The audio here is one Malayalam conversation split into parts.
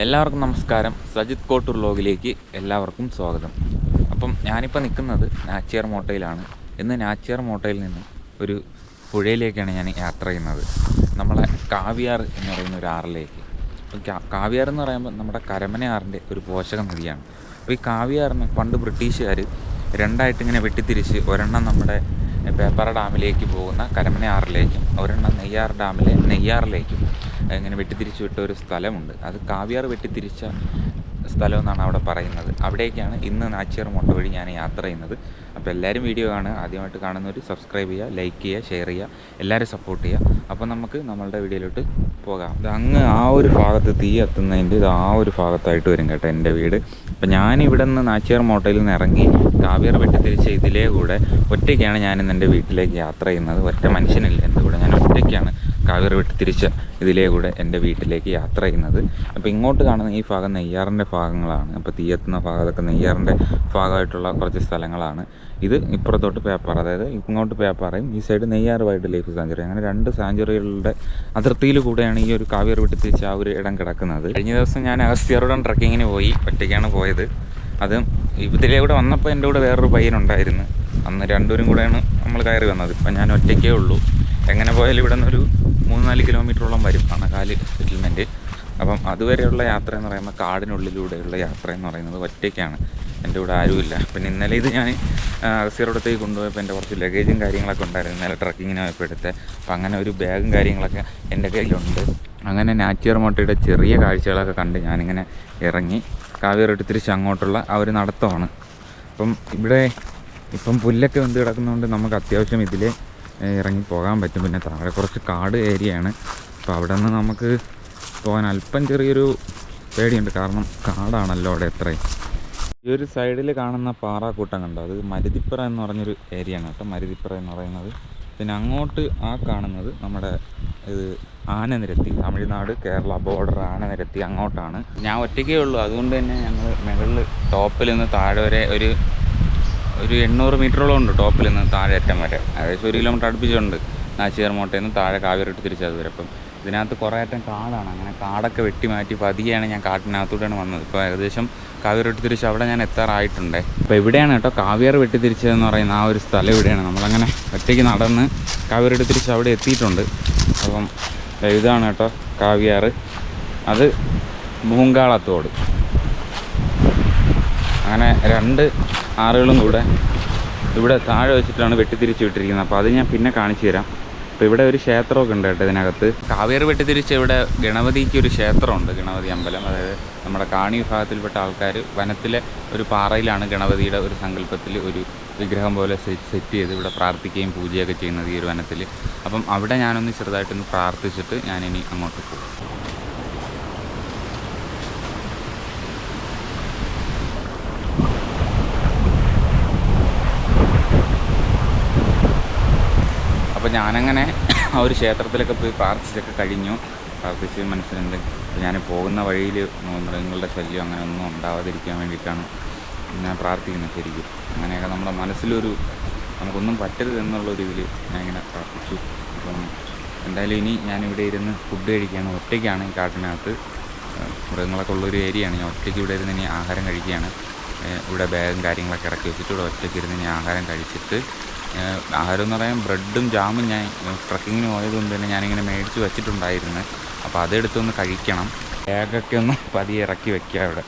എല്ലാവർക്കും നമസ്കാരം. സജിത് കോട്ടൂർ വ്ലോഗിലേക്ക് എല്ലാവർക്കും സ്വാഗതം. അപ്പം ഞാനിപ്പോൾ നിൽക്കുന്നത് നാച്ചിയാർ മോട്ടയിലാണ്. ഇന്ന് നാച്ചിയാർ മോട്ടയിൽ നിന്നും ഒരു പുഴയിലേക്കാണ് ഞാൻ യാത്ര ചെയ്യുന്നത്. നമ്മളെ കാവിയാർ എന്ന് പറയുന്ന ഒരു ആറിലേക്ക്. കാവിയാർ എന്ന് പറയുമ്പോൾ നമ്മുടെ കരമന ആറിൻ്റെ ഒരു പോഷക നദിയാണ്. അപ്പോൾ ഈ കാവിയാറിന് പണ്ട് ബ്രിട്ടീഷുകാർ രണ്ടായിട്ട് ഇങ്ങനെ വെട്ടിത്തിരിച്ച്, ഒരെണ്ണം നമ്മുടെ പേപ്പാറ ഡാമിലേക്ക് പോകുന്ന കരമന ആറിലേക്കും ഒരെണ്ണം നെയ്യാർ ഡാമിലെ നെയ്യാറിലേക്കും ഇങ്ങനെ വെട്ടിത്തിരിച്ച് വിട്ട ഒരു സ്ഥലമുണ്ട്. അത് കാവിയാർ വെട്ടിത്തിരിച്ച സ്ഥലം എന്നാണ് അവിടെ പറയുന്നത്. അവിടേക്കാണ് ഇന്ന് നാച്ചിയാർ മോട്ട വഴി ഞാൻ യാത്ര ചെയ്യുന്നത്. അപ്പോൾ എല്ലാവരും വീഡിയോ കാണുക. ആദ്യമായിട്ട് കാണുന്നവർ സബ്സ്ക്രൈബ് ചെയ്യുക, ലൈക്ക് ചെയ്യുക, ഷെയർ ചെയ്യുക, എല്ലാവരും സപ്പോർട്ട് ചെയ്യുക. അപ്പോൾ നമുക്ക് നമ്മളുടെ വീഡിയോയിലോട്ട് പോകാം. ഇത് അങ്ങ് ആ ഒരു ഭാഗത്ത് തീ എത്തുന്നതിൻ്റെ ഇത് ആ ഒരു ഭാഗത്തായിട്ട് വരും കേട്ടോ എൻ്റെ വീട്. അപ്പോൾ ഞാനിവിടെ നിന്ന് നാച്ചിയാർ മോട്ടയിൽ നിന്ന് ഇറങ്ങി കാവിയാർ വെട്ടിത്തിരിച്ച ഇതിലേ കൂടെ ഒറ്റയ്ക്കാണ് ഞാനിന്ന് എൻ്റെ വീട്ടിലേക്ക് യാത്ര ചെയ്യുന്നത്. ഒറ്റ മനുഷ്യനില്ല എൻ്റെ കൂടെ. ഞാൻ ഒറ്റയ്ക്കാണ് കാവിയാർ വെട്ടിത്തിരിച്ച ഇതിലേ കൂടെ എൻ്റെ വീട്ടിലേക്ക് യാത്ര ചെയ്യുന്നത്. അപ്പോൾ ഇങ്ങോട്ട് കാണുന്ന ഈ ഭാഗം നെയ്യാറിൻ്റെ ഭാഗങ്ങളാണ്. അപ്പോൾ തീയെത്തുന്ന ഭാഗത്തൊക്കെ നെയ്യാറിൻ്റെ ഭാഗമായിട്ടുള്ള കുറച്ച് സ്ഥലങ്ങളാണ്. ഇത് ഇപ്പുറത്തോട്ട് പേപ്പാറ, അതായത് ഇങ്ങോട്ട് പേപ്പാറയും ഈ side Neyyar wild life sanctuary. അങ്ങനെ രണ്ട് സാഞ്ചുറികളുടെ അതിർത്തിയിൽ കൂടെയാണ് ഈ ഒരു കാവിയാർ വെട്ടിത്തിരിച്ച ആ ഒരു ഇടം കിടക്കുന്നത്. കഴിഞ്ഞ ദിവസം ഞാൻ അഗസ്ത്യാർകൂടം ട്രക്കിങ്ങിന് പോയി. ഒറ്റയ്ക്കാണ് പോയത്. അത് ഇതിലേ കൂടെ വന്നപ്പോൾ എൻ്റെ കൂടെ വേറൊരു പയ്യനുണ്ടായിരുന്നു. അന്ന് രണ്ടുപേരും കൂടെയാണ് നമ്മൾ കയറി വന്നത്. ഇപ്പം ഞാൻ ഒറ്റയ്ക്കേ ഉള്ളൂ. എങ്ങനെ പോയാലും ഇവിടെ നിന്നൊരു 3-4 കിലോമീറ്ററോളം വരും അണക്കാല് സെറ്റിൽമെൻറ്റ്. അപ്പം അതുവരെയുള്ള യാത്ര എന്ന് പറയുമ്പോൾ കാടിനുള്ളിലൂടെയുള്ള യാത്ര എന്ന് പറയുന്നത് ഒറ്റയ്ക്കാണ്. എൻ്റെ കൂടെ ആരുമില്ല. പിന്നെ ഇന്നലെ ഇത് ഞാൻ അഗസ്ത്യാർകൂടത്തേക്ക് കൊണ്ടുപോയപ്പോൾ എൻ്റെ കുറച്ച് ലഗേജും കാര്യങ്ങളൊക്കെ ഉണ്ടായിരുന്നു. ഇന്നലെ ട്രക്കിങ്ങിന് പോയപ്പോൾ എടുത്ത്. അപ്പം അങ്ങനെ ഒരു ബാഗും കാര്യങ്ങളൊക്കെ എൻ്റെ കയ്യിലുണ്ട്. അങ്ങനെ നാച്ചിയാർ മോട്ടയുടെ ചെറിയ കാഴ്ചകളൊക്കെ കണ്ട് ഞാനിങ്ങനെ ഇറങ്ങി കാവിയാർ വെട്ടിത്തിരിച്ച് അങ്ങോട്ടുള്ള ആ ഒരു നടത്തമാണ്. അപ്പം ഇവിടെ ഇപ്പം പുല്ലൊക്കെ വന്ന് കിടക്കുന്നതുകൊണ്ട് നമുക്ക് അത്യാവശ്യം ഇതിൽ ഇറങ്ങി പോകാൻ പറ്റും. പിന്നെ താഴെ കുറച്ച് കാട് ഏരിയയാണ്. അപ്പോൾ അവിടെ നിന്ന് നമുക്ക് പോകാൻ അല്പം ചെറിയൊരു പേടിയുണ്ട്. കാരണം കാടാണല്ലോ അവിടെ എത്രയും. ഈ ഒരു സൈഡിൽ കാണുന്ന പാറാക്കൂട്ടം കണ്ടോ, അത് മരുതിപ്പുറ എന്ന് പറഞ്ഞൊരു ഏരിയയാണ് കേട്ടോ. മരുതിപ്പുറ എന്ന് പറയുന്നത്. പിന്നെ അങ്ങോട്ട് ആ കാണുന്നത് നമ്മുടെ ഇത് ആനനിരത്തി, തമിഴ്നാട് കേരള ബോർഡർ ആനനിരത്തി അങ്ങോട്ടാണ്. ഞാൻ ഒറ്റയ്ക്കേ ഉള്ളൂ. അതുകൊണ്ട് തന്നെ ഞങ്ങൾ മുകളിൽ ടോപ്പിൽ നിന്ന് താഴെ വരെ ഒരു 800 മീറ്ററോളം ഉണ്ട്. ടോപ്പിൽ നിന്ന് താഴെ അറ്റം വരെ ഏകദേശം 1 കിലോമീറ്റർ അടുപ്പിച്ചുണ്ട്. നാച്ചിയാർ മോട്ടയിൽ നിന്ന് താഴെ കാവിയാർ വെട്ടിത്തിരിച്ചത് വരെ. അപ്പം ഇതിനകത്ത് കുറേ അറ്റം കാടാണ്. അങ്ങനെ കാടൊക്കെ വെട്ടി മാറ്റി പതിയെയാണ് ഞാൻ കാട്ടിനകത്തൂടെയാണ് വന്നത്. ഇപ്പോൾ ഏകദേശം കാവിയാർ വെട്ടിത്തിരിച്ച് അവിടെ ഞാൻ എത്താറായിട്ടുണ്ട്. അപ്പോൾ ഇവിടെയാണ് കേട്ടോ കാവിയാർ വെട്ടിത്തിരിച്ചതെന്ന് പറയുന്ന ആ ഒരു സ്ഥലം ഇവിടെയാണ്. നമ്മളങ്ങനെ ഒറ്റയ്ക്ക് നടന്ന് കാവിയാർ വെട്ടിത്തിരിച്ച് അവിടെ എത്തിയിട്ടുണ്ട്. അപ്പം ഇതാണ് കേട്ടോ കാവിയാർ. അത് മൂങ്കാളത്തോട്. അങ്ങനെ രണ്ട് ആറുകളും കൂടെ ഇവിടെ താഴെ വെച്ചിട്ടാണ് വെട്ടിത്തിരിച്ച് വിട്ടിരിക്കുന്നത്. അപ്പോൾ അത് ഞാൻ പിന്നെ കാണിച്ചു തരാം. അപ്പോൾ ഇവിടെ ഒരു ക്ഷേത്രമൊക്കെ ഉണ്ട് കേട്ടോ ഇതിനകത്ത്. കാവിയാർ വെട്ടിത്തിരിച്ച് ഇവിടെ ഗണപതിക്ക് ഒരു ക്ഷേത്രമുണ്ട്, ഗണപതി അമ്പലം. അതായത് നമ്മുടെ കാണി വിഭാഗത്തിൽപ്പെട്ട ആൾക്കാർ വനത്തിലെ ഒരു പാറയിലാണ് ഗണപതിയുടെ ഒരു സങ്കല്പത്തിൽ ഒരു വിഗ്രഹം പോലെ സെറ്റ് ചെയ്ത് ഇവിടെ പ്രാർത്ഥിക്കുകയും പൂജയൊക്കെ ചെയ്യുന്നത് ഈ ഒരു വനത്തിൽ. അപ്പം അവിടെ ഞാനൊന്ന് ചെറുതായിട്ടൊന്ന് പ്രാർത്ഥിച്ചിട്ട് ഞാനിനി അങ്ങോട്ട് പോകും. അപ്പോൾ ഞാനങ്ങനെ ആ ഒരു ക്ഷേത്രത്തിലൊക്കെ പോയി പ്രാർത്ഥിച്ചൊക്കെ കഴിഞ്ഞു. പ്രാർത്ഥിച്ച് മനസ്സിലുണ്ട്. ഞാൻ പോകുന്ന വഴിയിൽ മൃഗങ്ങളുടെ ശല്യം അങ്ങനെ ഒന്നും ഉണ്ടാവാതിരിക്കാൻ വേണ്ടിയിട്ടാണ് ഞാൻ പ്രാർത്ഥിക്കുന്നത് ശരിക്കും. അങ്ങനെയൊക്കെ നമ്മുടെ മനസ്സിലൊരു നമുക്കൊന്നും പറ്റരുത് എന്നുള്ളൊരു ഇതിൽ ഞാനിങ്ങനെ പ്രാർത്ഥിച്ചു. അപ്പം എന്തായാലും ഇനി ഞാനിവിടെ ഇരുന്ന് ഫുഡ് കഴിക്കുകയാണ്. ഒറ്റയ്ക്കാണ് ഈ കാട്ടിനകത്ത്. മൃഗങ്ങളൊക്കെ ഉള്ളൊരു ഏരിയയാണ്. ഞാൻ ഒറ്റയ്ക്ക് ഇവിടെ ഇരുന്ന് ഇനി ആഹാരം കഴിക്കുകയാണ്. ഇവിടെ ബാഗും കാര്യങ്ങളൊക്കെ ഇറക്കി വെച്ചിട്ട് ഇവിടെ ഒറ്റയ്ക്ക് ഇരുന്ന് ഇനി ആഹാരം കഴിച്ചിട്ട്, ആഹാരം എന്ന് പറയാൻ ബ്രെഡും ജാമും ഞാൻ ട്രക്കിങ്ങിന് പോയതുകൊണ്ട് തന്നെ ഞാനിങ്ങനെ മേടിച്ച് വെച്ചിട്ടുണ്ടായിരുന്നു. അപ്പോൾ അതെടുത്തൊന്ന് കഴിക്കണം. ബാഗൊക്കെ ഒന്ന് പതിയെ ഇറക്കി വെക്കുക ഇവിടെ.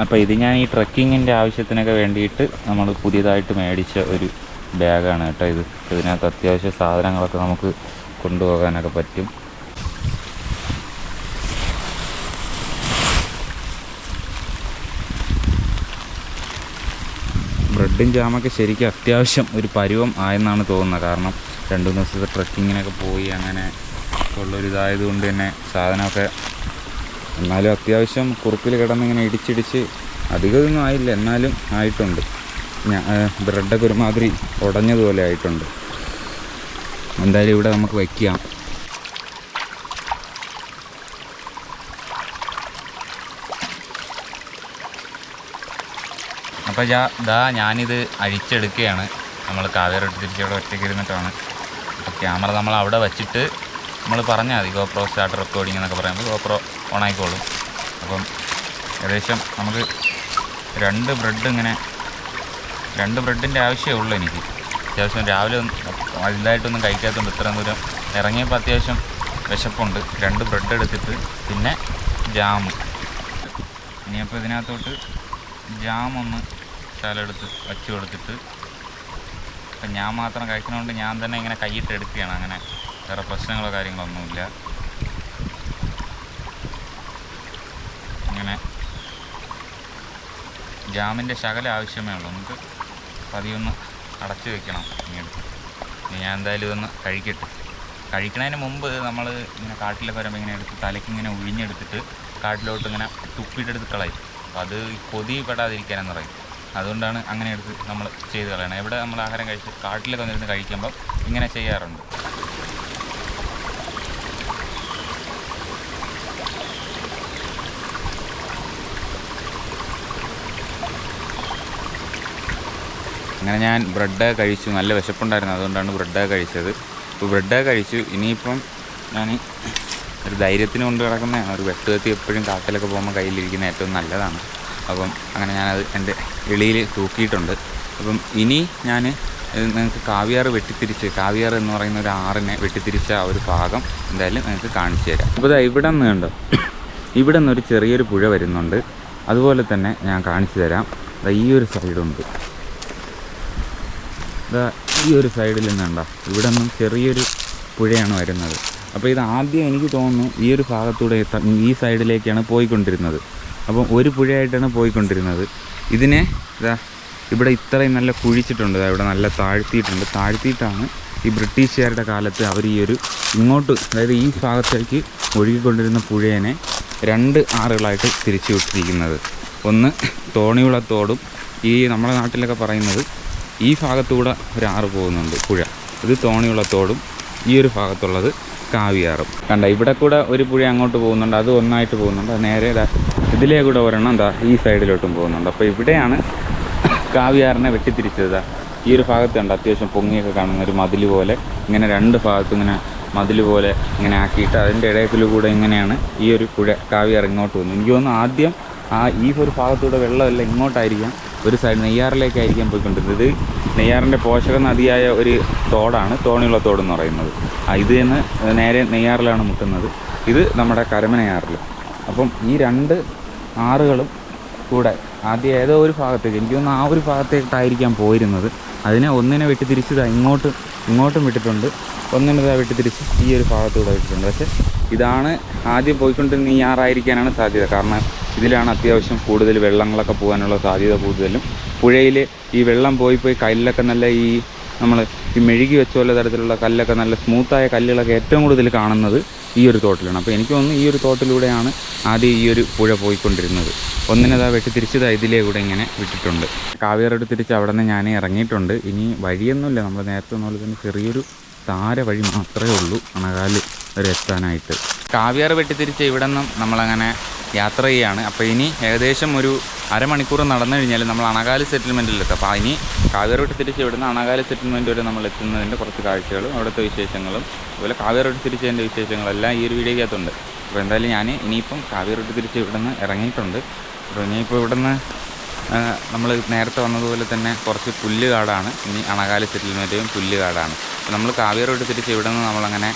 അപ്പോൾ ഇത് ഞാൻ ഈ ട്രക്കിങ്ങിൻ്റെ ആവശ്യത്തിനൊക്കെ വേണ്ടിയിട്ട് നമ്മൾ പുതിയതായിട്ട് മേടിച്ച ഒരു ബാഗാണ് കേട്ടോ ഇത്. ഇതിനകത്ത് അത്യാവശ്യ സാധനങ്ങളൊക്കെ നമുക്ക് കൊണ്ടുപോകാനൊക്കെ പറ്റും. ബ്രെഡും ജാമൊക്കെ ശരിക്കും അത്യാവശ്യം ഒരു പരുവം ആയെന്നാണ് തോന്നുന്നത്. കാരണം 2-3 ദിവസത്തെ ട്രക്കിങ്ങിനൊക്കെ പോയി അങ്ങനെ ഉള്ളൊരിതായതുകൊണ്ട് തന്നെ സാധനമൊക്കെ എന്നാലും അത്യാവശ്യം കുറുക്കിൽ കിടന്നിങ്ങനെ ഇടിച്ചിടിച്ച് അധികമൊന്നും ആയില്ല, എന്നാലും ആയിട്ടുണ്ട്. ബ്രെഡൊക്കെ ഒരുമാതിരി ഉടഞ്ഞതുപോലെ ആയിട്ടുണ്ട്. എന്തായാലും ഇവിടെ നമുക്ക് വയ്ക്കാം. അപ്പോൾ ഞാനിത് അഴിച്ചെടുക്കുകയാണ്. നമ്മൾ കാവിയാർ വെട്ടിത്തിരിച്ച് അവിടെ ഒറ്റയ്ക്ക് ഇരുന്നിട്ടാണ്. അപ്പോൾ ക്യാമറ നമ്മൾ അവിടെ വച്ചിട്ട് നമ്മൾ പറഞ്ഞാൽ മതി ഗോപ്രോ സ്റ്റാർട്ട് റെക്കോർഡിംഗ് എന്നൊക്കെ പറയുമ്പോൾ ഗോപ്രോ ഓണായിക്കോളും. അപ്പം ഏകദേശം നമുക്ക് 2 ബ്രെഡിൻ്റെ ആവശ്യമേ ഉള്ളൂ എനിക്ക്. അത്യാവശ്യം രാവിലെ വലുതായിട്ടൊന്നും കഴിക്കാത്തതുകൊണ്ട് ഇത്രയും ദൂരം ഇറങ്ങിയപ്പോൾ അത്യാവശ്യം വിശപ്പുണ്ട്. 2 ബ്രെഡ് എടുത്തിട്ട് പിന്നെ ജാം. ഇനിയപ്പോൾ ഇതിനകത്തോട്ട് ജാമൊന്ന് ശകലെടുത്ത് വച്ച് കൊടുത്തിട്ട്, അപ്പം ഞാൻ മാത്രം കഴിക്കുന്നതുകൊണ്ട് ഞാൻ തന്നെ ഇങ്ങനെ കൈയിട്ട് എടുക്കുകയാണ്. അങ്ങനെ വേറെ പ്രശ്നങ്ങളോ കാര്യങ്ങളൊന്നുമില്ല. ഇങ്ങനെ ജാമിൻ്റെ ശകലം ആവശ്യമേ ഉള്ളൂ. നമുക്ക് പതിയൊന്ന് അടച്ചു വെക്കണം. ഞാൻ എന്തായാലും ഇതൊന്ന് കഴിക്കട്ടെ. കഴിക്കുന്നതിന് മുമ്പ് നമ്മൾ ഇങ്ങനെ കാട്ടിലൊക്കെ വരുമ്പോൾ ഇങ്ങനെ എടുത്ത് തലയ്ക്കിങ്ങനെ ഒഴിഞ്ഞെടുത്തിട്ട് കാട്ടിലോട്ട് ഇങ്ങനെ തുപ്പിയിട്ടെടുത്ത് കളയും. അപ്പോൾ അത് കൊതി പെടാതിരിക്കാനെന്ന് പറയും. അതുകൊണ്ടാണ് അങ്ങനെ എടുത്ത് നമ്മൾ ചെയ്ത് കളയണം. എവിടെ നമ്മൾ ആഹാരം കഴിച്ച് കാട്ടിലൊക്കെ വന്നിരുന്ന് കഴിക്കുമ്പം ഇങ്ങനെ ചെയ്യാറുണ്ട്. അങ്ങനെ ഞാൻ ബ്രെഡ് കഴിച്ചു. നല്ല വിശപ്പുണ്ടായിരുന്നു, അതുകൊണ്ടാണ് ബ്രെഡ് കഴിച്ചത്. ഇപ്പോൾ ബ്രെഡ് കഴിച്ചു. ഇനിയിപ്പം ഞാൻ ഒരു ധൈര്യത്തിന് കൊണ്ട് കിടക്കുന്നതാണ്. ഒരു വെട്ടുകത്തി എപ്പോഴും കാട്ടിലൊക്കെ പോകുമ്പോൾ കയ്യിലിരിക്കുന്ന ഏറ്റവും നല്ലതാണ്. അപ്പം അങ്ങനെ ഞാനത് എൻ്റെ എളിയിൽ തൂക്കിയിട്ടുണ്ട്. അപ്പം ഇനി ഞാൻ നിങ്ങൾക്ക് കാവിയാർ എന്ന് പറയുന്ന ഒരു ആറിനെ വെട്ടിത്തിരിച്ച ആ ഒരു ഭാഗം എന്തായാലും നിങ്ങൾക്ക് കാണിച്ചു തരാം. അപ്പോൾ ഇവിടെ നിന്ന് കണ്ടോ, ഇവിടെ നിന്നൊരു ചെറിയൊരു പുഴ വരുന്നുണ്ട്. അതുപോലെ തന്നെ ഞാൻ കാണിച്ചു തരാം. ഈ ഒരു സൈഡുണ്ട്. ഈ ഒരു സൈഡിൽ നിന്നുണ്ടോ, ഇവിടെ നിന്നും ചെറിയൊരു പുഴയാണ് വരുന്നത്. അപ്പോൾ ഇത് ആദ്യം എനിക്ക് തോന്നുന്നു ഈ ഒരു ഭാഗത്തൂടെ ഈ സൈഡിലേക്കാണ് പോയിക്കൊണ്ടിരുന്നത്. അപ്പം ഒരു പുഴയായിട്ടാണ് പോയിക്കൊണ്ടിരുന്നത്. ഇതിനെ ഇവിടെ ഇത്രയും നല്ല കുഴിച്ചിട്ടുണ്ട്. ഇവിടെ നല്ല താഴ്ത്തിയിട്ടാണ് ഈ ബ്രിട്ടീഷുകാരുടെ കാലത്ത് അവർ ഈ ഒരു ഇങ്ങോട്ട്, അതായത് ഈ ഭാഗത്തേക്ക് ഒഴുകിക്കൊണ്ടിരുന്ന പുഴേനെ 2 ആറുകളായിട്ട് തിരിച്ചു വിട്ടിരിക്കുന്നത്. ഒന്ന് തോണിയുളത്തോടും, ഈ നമ്മുടെ നാട്ടിലൊക്കെ പറയുന്നത് ഈ ഭാഗത്തൂടെ ഒരു ആറ് പോകുന്നുണ്ട് പുഴ, ഇത് തോണിയുളത്തോടും, ഈ ഒരു ഭാഗത്തുള്ളത് കാവിയാറും. കണ്ട ഇവിടെ കൂടെ ഒരു പുഴ അങ്ങോട്ട് പോകുന്നുണ്ട്, അത് ഒന്നായിട്ട് പോകുന്നുണ്ട്. അത് നേരെ ഇതിലേ കൂടെ ഒരെണ്ണം ഈ സൈഡിലോട്ടും പോകുന്നുണ്ട്. അപ്പോൾ ഇവിടെയാണ് കാവിയാറിനെ വെട്ടിത്തിരിച്ചത്. ഈ ഒരു ഭാഗത്ത് കണ്ട അത്യാവശ്യം പൊങ്ങിയൊക്കെ കാണുന്ന ഒരു മതിൽ പോലെ ഇങ്ങനെ 2 ഭാഗത്തും ഇങ്ങനെ മതിൽ പോലെ ഇങ്ങനെ ആക്കിയിട്ട് അതിൻ്റെ ഇടയ്ക്കിലൂടെ ഇങ്ങനെയാണ് ഈ ഒരു പുഴ കാവിയാർ ഇങ്ങോട്ട് പോകുന്നത്. എനിക്ക് തോന്നുന്നു ആദ്യം ഈ ഒരു ഭാഗത്തൂടെ വെള്ളമല്ല ഇങ്ങോട്ടായിരിക്കാം, ഒരു സൈഡ് നെയ്യാറിലേക്കായിരിക്കാം പോയിക്കൊണ്ടിരുന്നത്. നെയ്യാറിൻ്റെ പോഷക നദിയായ ഒരു തോടാണ് തോണിയുളത്തോട് എന്ന് പറയുന്നത്. ഇത് നിന്ന് നേരെ നെയ്യാറിലാണ് മുട്ടുന്നത്. ഇത് നമ്മുടെ കരമനയാറിൽ. അപ്പം ഈ 2 ആറുകളും കൂടെ ആദ്യം ഏതോ ഒരു ഭാഗത്തേക്ക്, എനിക്ക് തോന്നുന്നു ആ ഒരു ഭാഗത്തേക്കായിരിക്കാം പോയിരുന്നത്. അതിനെ ഒന്നിനെ വെട്ടിത്തിരിച്ചത് ഇങ്ങോട്ടും വിട്ടിട്ടുണ്ട്, ഒന്നിനെ വെട്ടിത്തിരിച്ച് ഈ ഒരു ഭാഗത്തൂടെ വിട്ടിട്ടുണ്ട്. പക്ഷേ ഇതാണ് ആദ്യം പോയിക്കൊണ്ടിരുന്ന ഈ ആറായിരിക്കാനാണ് സാധ്യത. കാരണം ഇതിലാണ് അത്യാവശ്യം കൂടുതൽ വെള്ളങ്ങളൊക്കെ പോകാനുള്ള സാധ്യത കൂടുതലും. പുഴയിൽ ഈ വെള്ളം പോയി കല്ലൊക്കെ നല്ല നമ്മൾ ഈ മെഴുകി വെച്ച പോലെ തരത്തിലുള്ള കല്ലൊക്കെ നല്ല സ്മൂത്തായ കല്ലുകളൊക്കെ ഏറ്റവും കൂടുതൽ കാണുന്നത് ഈ ഒരു തോട്ടിലാണ്. അപ്പോൾ എനിക്ക് തോന്നുന്നു ഈ ഒരു തോട്ടിലൂടെയാണ് ആദ്യം ഈ ഒരു പുഴ പോയിക്കൊണ്ടിരുന്നത്. ഒന്നിനതാ വെട്ടിത്തിരിച്ചത് ഇതിലേ കൂടെ ഇങ്ങനെ വിട്ടിട്ടുണ്ട്. കാവിയാറോട് തിരിച്ച് അവിടെ നിന്ന് ഞാൻ ഇറങ്ങിയിട്ടുണ്ട്. ഇനി വഴിയൊന്നുമില്ല, നമ്മൾ നേരത്തെ പോലെ തന്നെ ചെറിയൊരു താര വഴി മാത്രമേ ഉള്ളൂ അണകാല് വരെ എത്താനായിട്ട്. കാവിയാർ വെട്ടിത്തിരിച്ച് ഇവിടെ നിന്നും നമ്മളങ്ങനെ യാത്ര ചെയ്യുകയാണ്. അപ്പോൾ ഇനി ഏകദേശം ഒരു അരമണിക്കൂർ നടന്നു കഴിഞ്ഞാൽ നമ്മൾ അണകാല് സെറ്റിൽമെൻറ്റിലെത്തും. അപ്പോൾ ഇനി കാവിയാർ വെട്ടിത്തിരിച്ച് ഇവിടുന്ന് അണകാല് സെറ്റിൽമെൻറ്റ് വരെ നമ്മൾ എത്തുന്നതിൻ്റെ കുറച്ച് കാഴ്ചകളും അവിടുത്തെ വിശേഷങ്ങളും അതുപോലെ കാവിയാർ വെട്ടിത്തിരിച്ചതിൻ്റെ വിശേഷങ്ങളെല്ലാം ഈ ഒരു വീഡിയോയ്ക്കകത്തുണ്ട്. അപ്പോൾ എന്തായാലും ഞാൻ ഇനിയിപ്പം കാവിയാർ വെട്ടിത്തിരിച്ച് ഇവിടെ നിന്ന് ഇറങ്ങിയിട്ടുണ്ട്. അപ്പോൾ ഇനിയിപ്പോൾ ഇവിടെ നിന്ന് നമ്മൾ നേരത്തെ വന്നതുപോലെ തന്നെ കുറച്ച് പുല്ലുകാടാണ്. ഇനി അണകാല് സെറ്റിൽമെൻറ്റും പുല്ലുകാടാണ്. അപ്പോൾ നമ്മൾ കാവിയാറോട് തിരിച്ച് ഇവിടെ നിന്ന് നമ്മളങ്ങനെ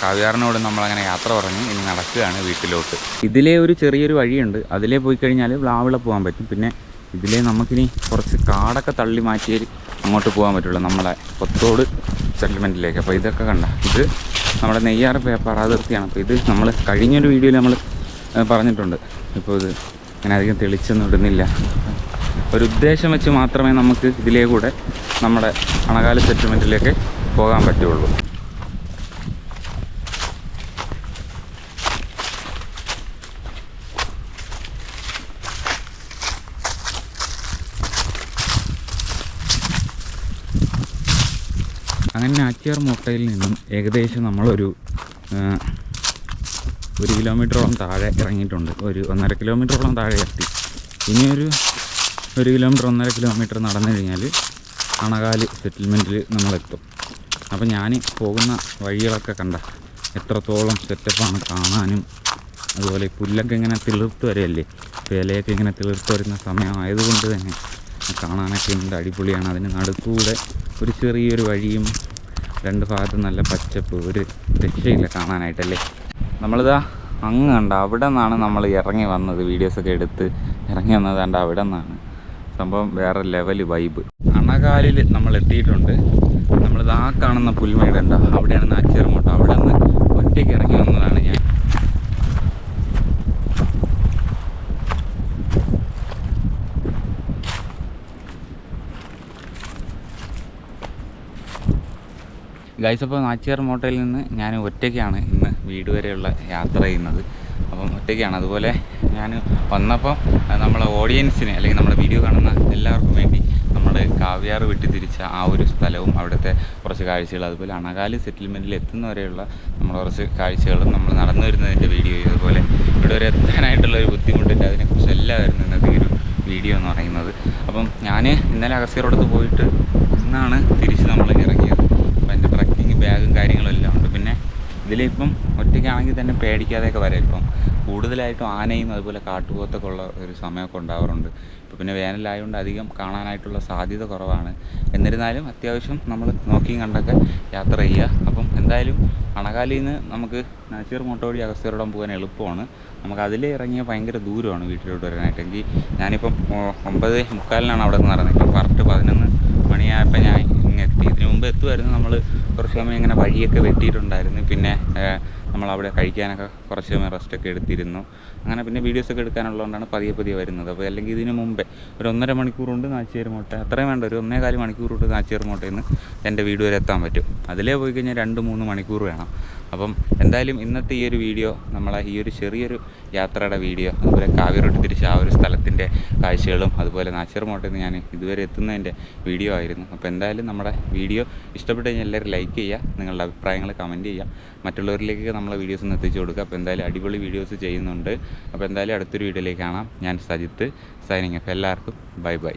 കാവിയാറിനോട് നമ്മളങ്ങനെ യാത്ര പറഞ്ഞ് ഇനി നടക്കുകയാണ് വീട്ടിലോട്ട്. ഇതിലേ ഒരു ചെറിയൊരു വഴിയുണ്ട്, അതിലേ പോയി കഴിഞ്ഞാൽ വ്ലാവിള പോകാൻ പറ്റും. പിന്നെ ഇതിലേ നമുക്കിനി കുറച്ച് കാടൊക്കെ തള്ളി മാറ്റിയാൽ അങ്ങോട്ട് പോകാൻ പറ്റുള്ളൂ, നമ്മളെ കൊത്തോട് സെറ്റിൽമെൻറ്റിലേക്ക്. അപ്പോൾ ഇതൊക്കെ കണ്ട, ഇത് നമ്മുടെ നെയ്യാർ പേപ്പർ അതിർത്തിയാണ്. അപ്പോൾ ഇത് നമ്മൾ കഴിഞ്ഞൊരു വീഡിയോയിൽ നമ്മൾ പറഞ്ഞിട്ടുണ്ട്. ഇപ്പോൾ ഇത് അങ്ങനെ അധികം തെളിച്ചൊന്നും ഇടുന്നില്ല. ഒരു ഉദ്ദേശം വെച്ച് മാത്രമേ നമുക്ക് ഇതിലേ കൂടെ നമ്മുടെ അണകാല് സെറ്റിൽമെൻറ്റിലേക്ക് പോകാൻ പറ്റുള്ളൂ. അങ്ങനെ നാച്ചിയാർ മൊട്ടയിൽ നിന്നും ഏകദേശം നമ്മളൊരു 1 കിലോമീറ്ററോളം താഴെ ഇറങ്ങിയിട്ടുണ്ട്. ഒരു 1.5 കിലോമീറ്ററോളം താഴെ എത്തി. ഇനിയൊരു 1 കിലോമീറ്റർ 1.5 കിലോമീറ്റർ നടന്നു കഴിഞ്ഞാൽ അണകാല് സെറ്റിൽമെൻറ്റിൽ നമ്മളെത്തും. അപ്പോൾ ഞാൻ പോകുന്ന വഴികളൊക്കെ കണ്ട എത്രത്തോളം സെറ്റപ്പാണ് കാണാനും. അതുപോലെ പുല്ലൊക്കെ ഇങ്ങനെ തിളിർത്ത് വരെയല്ലേ, ഇപ്പോൾ ഇലയൊക്കെ ഇങ്ങനെ തിളിർത്ത് വരുന്ന സമയമായതുകൊണ്ട് തന്നെ കാണാനൊക്കെ എന്ത് അടിപൊളിയാണ്. അതിന് നടുക്കൂടെ ഒരു ചെറിയൊരു വഴിയും, രണ്ട് ഭാഗത്തും നല്ല പച്ചപ്പ്, ഒരു രക്ഷയില്ല കാണാനായിട്ടല്ലേ. നമ്മളിതാ അങ്ങ് കണ്ട അവിടെ നിന്നാണ് നമ്മൾ ഇറങ്ങി വന്നത്, വീഡിയോസൊക്കെ എടുത്ത് ഇറങ്ങി വന്നത് കണ്ട അവിടെ നിന്നാണ്. സംഭവം വേറെ ലെവൽ വൈബ്. അണകാലിൽ നമ്മൾ എത്തിയിട്ടുണ്ട്. നമ്മളിത് ആ കാണുന്ന പുൽമേട് ഉണ്ടോ, അവിടെയാണ് നാച്ചിയാർ മോട്ട. അവിടെ നിന്ന് ഒറ്റയ്ക്ക് ഇറങ്ങി വന്നതാണ് ഞാൻ. ഗൈസ്, അപ്പോൾ നാച്ചിയാർ മോട്ടയിൽ നിന്ന് ഞാൻ ഒറ്റയ്ക്കാണ് ഇന്ന് വീട് വരെയുള്ള യാത്ര ചെയ്യുന്നത്. അപ്പം ഒറ്റയ്ക്കാണ്. അതുപോലെ ഞാൻ വന്നപ്പോൾ നമ്മളെ ഓഡിയൻസിന് അല്ലെങ്കിൽ നമ്മുടെ വീഡിയോ കാണുന്ന എല്ലാവർക്കും വേണ്ടി നമ്മൾ കാവ്യാർ വിട്ട് തിരിച്ച ആ ഒരു സ്ഥലവും അവിടുത്തെ കുറച്ച് കാഴ്ചകൾ, അതുപോലെ അണകാലി സെറ്റിൽമെൻറ്റിൽ എത്തുന്നവരെയുള്ള നമ്മുടെ കുറച്ച് കാഴ്ചകളും, നമ്മൾ നടന്നു വരുന്നതിൻ്റെ വീഡിയോ, അതുപോലെ ഇവിടെ വരെ എത്താനായിട്ടുള്ളൊരു ബുദ്ധിമുട്ടില്ല, അതിനെക്കുറിച്ച് എല്ലാമായിരുന്നു ഇന്നത്തെ ഒരു വീഡിയോ എന്ന് പറയുന്നത്. അപ്പം ഞാൻ ഇന്നലെ അഗസ്ത്യറോടത്ത് പോയിട്ട് ഇന്നാണ് തിരിച്ച് നമ്മൾ ഇറങ്ങിയത്. അപ്പോൾ എൻ്റെ ട്രക്കിങ് ബാഗും കാര്യങ്ങളും എല്ലാം ഉണ്ട്. പിന്നെ ഇതിലിപ്പം ഒറ്റയ്ക്കാണെങ്കിൽ തന്നെ പേടിക്കാതെയൊക്കെ വരാം. ഇപ്പം കൂടുതലായിട്ടും ആനയും അതുപോലെ കാട്ടുപോത്തൊക്കെ ഉള്ള ഒരു സമയമൊക്കെ ഉണ്ടാവാറുണ്ട്. ഇപ്പോൾ പിന്നെ വേനലായതുകൊണ്ട് അധികം കാണാനായിട്ടുള്ള സാധ്യത കുറവാണ്. എന്നിരുന്നാലും അത്യാവശ്യം നമ്മൾ നോക്കിയും കണ്ടൊക്കെ യാത്ര ചെയ്യുക. അപ്പം എന്തായാലും അണകാലിയിൽ നിന്ന് നമുക്ക് നാച്ചിയാർ മോട്ട വഴി അഗസ്ത്യർകൂടം പോകാൻ എളുപ്പമാണ്. നമുക്ക് അതിലേ ഇറങ്ങിയ ഭയങ്കര ദൂരമാണ് വീട്ടിലോട്ട് വരാനായിട്ട്. എങ്കിൽ ഞാനിപ്പം 9:45 അവിടെ നിന്ന് ഇറങ്ങി. ഇപ്പം കറക്റ്റ് 11 മണിയായപ്പോൾ ഞാൻ ഇങ്ങെത്തി. ഇതിന് മുമ്പ് എത്തുമായിരുന്നു. നമ്മൾ കുറച്ച് സമയം ഇങ്ങനെ വഴിയൊക്കെ വെട്ടിയിട്ടുണ്ടായിരുന്നു. പിന്നെ നമ്മളവിടെ കഴിക്കാനൊക്കെ കുറച്ച് സമയം റെസ്റ്റൊക്കെ എടുത്തിരുന്നു. അങ്ങനെ പിന്നെ വീഡിയോസൊക്കെ എടുക്കാനുള്ളതുകൊണ്ടാണ് പതിയെ വരുന്നത്. അപ്പോൾ അല്ലെങ്കിൽ ഇതിന് മുമ്പേ ഒരു 1.5 മണിക്കൂർ കൊണ്ട് നാച്ചിയാർ മോട്ട, അത്രയും വേണ്ട, ഒരു 1.25 മണിക്കൂർ കൊണ്ട് നാച്ചിയാർ മോട്ടയിൽ നിന്ന് എൻ്റെ വീട് വരെ എത്താൻ പറ്റും. അതിലേ പോയി കഴിഞ്ഞാൽ 2-3 മണിക്കൂർ വേണം. അപ്പം എന്തായാലും ഇന്നത്തെ ഈ ഒരു വീഡിയോ, നമ്മളെ ഈ ഒരു ചെറിയൊരു യാത്രയുടെ വീഡിയോ, അതുപോലെ കാവ്യാർ തിരിച്ച ആ ഒരു സ്ഥലത്തിൻ്റെ കാഴ്ചകളും, അതുപോലെ നാച്ചിയാർ മോട്ടയിൽ നിന്ന് ഞാൻ ഇതുവരെ എത്തുന്നതിൻ്റെ വീഡിയോ ആയിരുന്നു. അപ്പോൾ എന്തായാലും നമ്മുടെ വീഡിയോ ഇഷ്ടപ്പെട്ട് കഴിഞ്ഞാൽ എല്ലാവരും ലൈക്ക് ചെയ്യുക, നിങ്ങളുടെ അഭിപ്രായങ്ങൾ കമൻറ്റ് ചെയ്യുക, മറ്റുള്ളവരിലേക്ക് നമ്മളെ വീഡിയോസ് ഒന്ന് എത്തിച്ചു കൊടുക്കുക. അപ്പോൾ എന്തായാലും അടിപൊളി വീഡിയോസ് ചെയ്യുന്നുണ്ട്. അപ്പോൾ എന്തായാലും അടുത്തൊരു വീഡിയോയിലേക്ക് കാണാം. ഞാൻ സജിത്ത്, സൈനിങ് ഓഫ്. എല്ലാവർക്കും ബൈ.